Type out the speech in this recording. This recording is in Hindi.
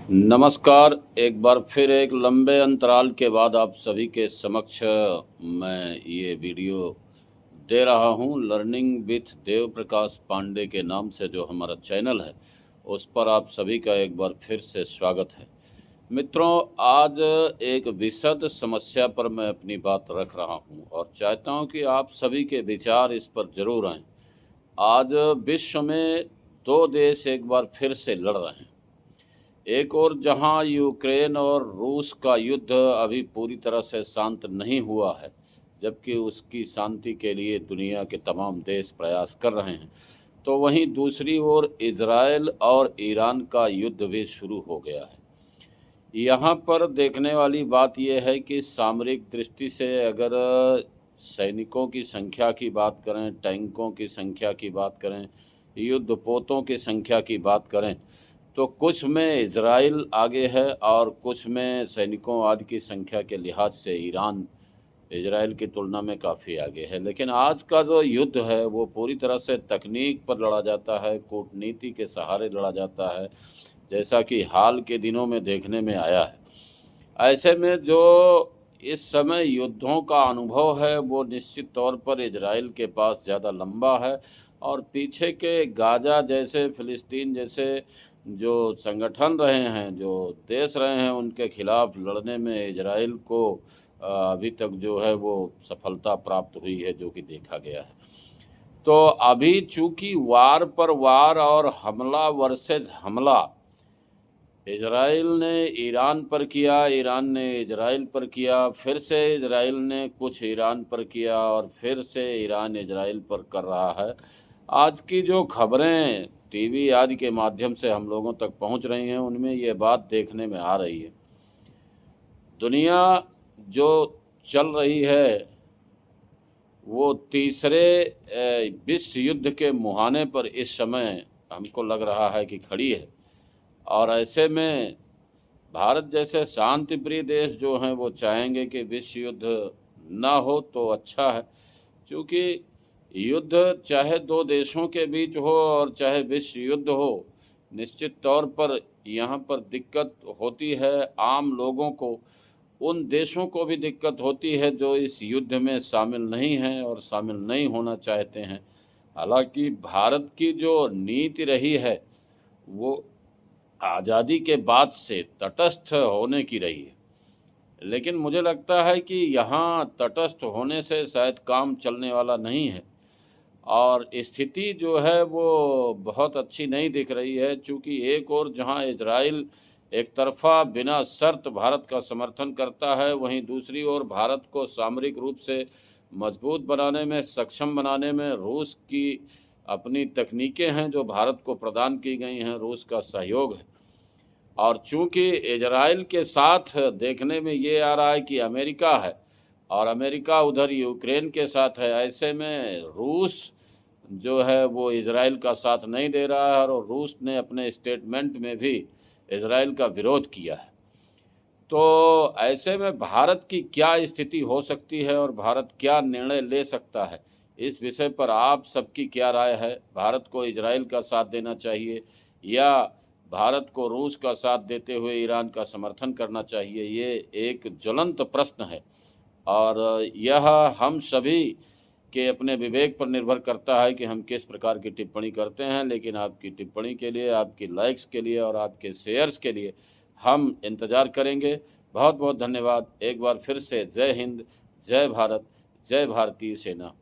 नमस्कार। एक बार फिर एक लंबे अंतराल के बाद आप सभी के समक्ष मैं ये वीडियो दे रहा हूँ। लर्निंग विथ देव प्रकाश पांडे के नाम से जो हमारा चैनल है उस पर आप सभी का एक बार फिर से स्वागत है। मित्रों, आज एक विशद समस्या पर मैं अपनी बात रख रहा हूँ और चाहता हूँ कि आप सभी के विचार इस पर जरूर आएँ। आज विश्व में दो देश एक बार फिर से लड़ रहे हैं। एक और जहां यूक्रेन और रूस का युद्ध अभी पूरी तरह से शांत नहीं हुआ है, जबकि उसकी शांति के लिए दुनिया के तमाम देश प्रयास कर रहे हैं, तो वहीं दूसरी ओर इजराइल और ईरान का युद्ध भी शुरू हो गया है। यहाँ पर देखने वाली बात यह है कि सामरिक दृष्टि से अगर सैनिकों की संख्या की बात करें, टैंकों की संख्या की बात करें, युद्धपोतों की संख्या की बात करें, तो कुछ में इजराइल आगे है और कुछ में सैनिकों आदि की संख्या के लिहाज से ईरान इजराइल की तुलना में काफ़ी आगे है। लेकिन आज का जो युद्ध है वो पूरी तरह से तकनीक पर लड़ा जाता है, कूटनीति के सहारे लड़ा जाता है, जैसा कि हाल के दिनों में देखने में आया है। ऐसे में जो इस समय युद्धों का अनुभव है वो निश्चित तौर पर इजराइल के पास ज़्यादा लंबा है और पीछे के गाज़ा जैसे, फ़िलिस्तीन जैसे जो संगठन रहे हैं, जो देश रहे हैं, उनके खिलाफ लड़ने में इजराइल को अभी तक जो है वो सफलता प्राप्त हुई है, जो कि देखा गया है। तो अभी चूंकि वार पर वार और हमला वर्सेस हमला इजराइल ने ईरान पर किया, ईरान ने इजराइल पर किया, फिर से इजराइल ने कुछ ईरान पर किया और फिर से ईरान इजराइल पर कर रहा है। आज की जो खबरें टीवी आदि के माध्यम से हम लोगों तक पहुंच रही हैं, उनमें ये बात देखने में आ रही है। दुनिया जो चल रही है वो तीसरे विश्व युद्ध के मुहाने पर इस समय हमको लग रहा है कि खड़ी है। और ऐसे में भारत जैसे शांति प्रिय देश जो हैं वो चाहेंगे कि विश्व युद्ध ना हो तो अच्छा है, क्योंकि युद्ध चाहे दो देशों के बीच हो और चाहे विश्व युद्ध हो, निश्चित तौर पर यहाँ पर दिक्कत होती है आम लोगों को। उन देशों को भी दिक्कत होती है जो इस युद्ध में शामिल नहीं हैं और शामिल नहीं होना चाहते हैं। हालांकि भारत की जो नीति रही है वो आज़ादी के बाद से तटस्थ होने की रही है, लेकिन मुझे लगता है कि यहाँ तटस्थ होने से शायद काम चलने वाला नहीं है और स्थिति जो है वो बहुत अच्छी नहीं दिख रही है। चूँकि एक और जहाँ इजराइल एक तरफ़ा बिना शर्त भारत का समर्थन करता है, वहीं दूसरी ओर भारत को सामरिक रूप से मजबूत बनाने में, सक्षम बनाने में रूस की अपनी तकनीकें हैं जो भारत को प्रदान की गई हैं, रूस का सहयोग है। और चूँकि इजराइल के साथ देखने में ये आ रहा है कि अमेरिका है और अमेरिका उधर यूक्रेन के साथ है, ऐसे में रूस जो है वो इजराइल का साथ नहीं दे रहा है और रूस ने अपने स्टेटमेंट में भी इजराइल का विरोध किया है। तो ऐसे में भारत की क्या स्थिति हो सकती है और भारत क्या निर्णय ले सकता है, इस विषय पर आप सबकी क्या राय है? भारत को इजराइल का साथ देना चाहिए या भारत को रूस का साथ देते हुए ईरान का समर्थन करना चाहिए? ये एक ज्वलंत प्रश्न है और यह हम सभी के अपने विवेक पर निर्भर करता है कि हम किस प्रकार की टिप्पणी करते हैं। लेकिन आपकी टिप्पणी के लिए, आपकी लाइक्स के लिए और आपके शेयर्स के लिए हम इंतज़ार करेंगे। बहुत बहुत धन्यवाद। एक बार फिर से जय हिंद, जय भारत, जय भारतीय सेना।